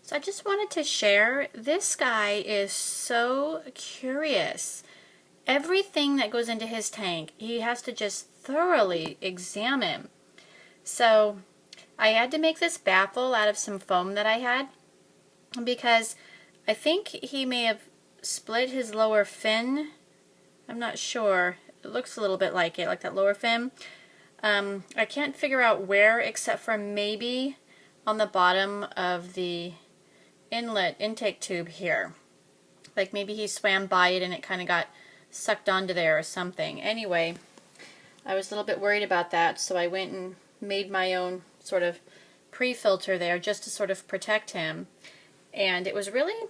So I just wanted to share, this guy is so curious. Everything that goes into his tank, he has to just thoroughly examine. So I had to make this baffle out of some foam that I had because I think he may have split his lower fin. I'm not sure. It looks a little bit like it, like that lower fin. I can't figure out where except for maybe on the bottom of the inlet intake tube here. Like maybe he swam by it and it kind of got sucked onto there or something. Anyway, I was a little bit worried about that, so I went and made my own sort of pre-filter there just to sort of protect him. And it was really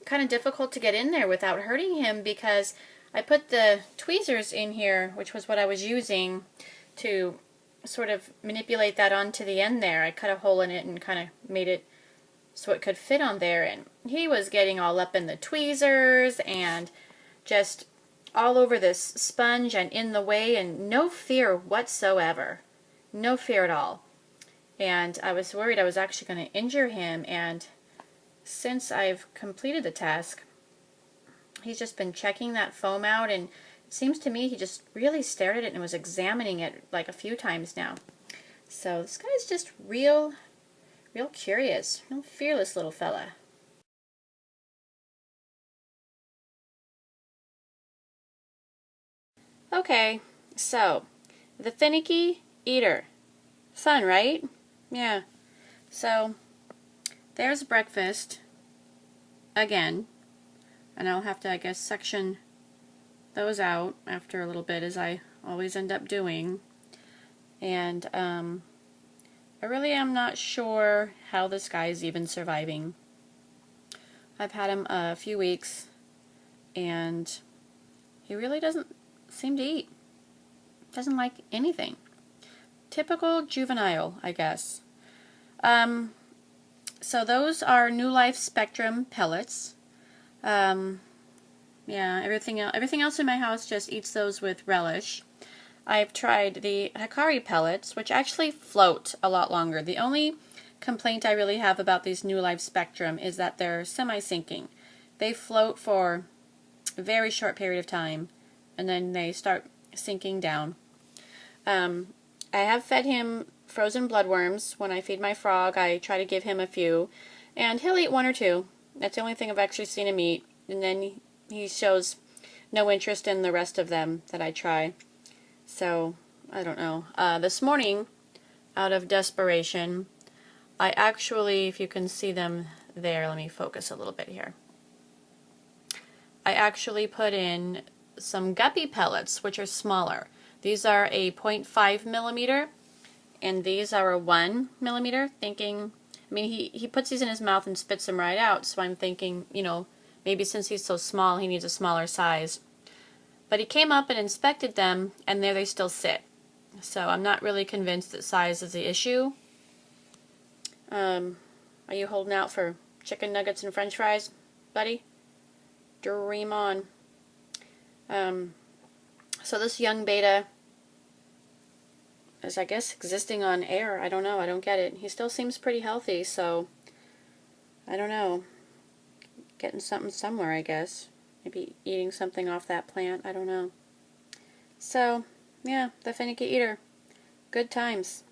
kind of difficult to get in there without hurting him because I put the tweezers in here, which was what I was using to sort of manipulate that onto the end there. I cut a hole in it and kind of made it so it could fit on there, and he was getting all up in the tweezers and just all over this sponge and in the way, and no fear whatsoever. No fear at all. And I was worried I was actually going to injure him, and since I've completed the task, he's just been checking that foam out, and it seems to me he just really stared at it and was examining it like a few times now. So this guy's just real curious, real fearless little fella. Okay, so the finicky eater. Fun, right? Yeah. So there's breakfast again, and I'll have to, I guess, section those out after a little bit, as I always end up doing. And I really am not sure how this guy is even surviving. I've had him a few weeks, and he really doesn't seem to eat. Doesn't like anything. Typical juvenile, I guess. So those are New Life Spectrum pellets. Yeah, everything else in my house just eats those with relish. I've tried the Hikari pellets, which actually float a lot longer. The only complaint I really have about these New Life Spectrum is that they're semi-sinking. They float for a very short period of time, and then they start sinking down. I have fed him frozen bloodworms. When I feed my frog, I try to give him a few, and he'll eat one or two. That's the only thing I've actually seen him eat, and then he shows no interest in the rest of them that I try. So, I don't know. This morning, out of desperation, I actually, if you can see them there, let me focus a little bit here. I actually put in some guppy pellets, which are smaller. These are a 0.5 millimeter, and these are a 1 millimeter, thinking, I mean, he puts these in his mouth and spits them right out, so I'm thinking, you know, maybe since he's so small, he needs a smaller size. But he came up and inspected them, and there they still sit. So I'm not really convinced that size is the issue. Are you holding out for chicken nuggets and french fries, buddy? Dream on. So this young Betta is, I guess, existing on air. I don't know. I don't get it. He still seems pretty healthy, so I don't know. Getting something somewhere, I guess. Maybe eating something off that plant. I don't know. So, yeah, the finicky eater. Good times.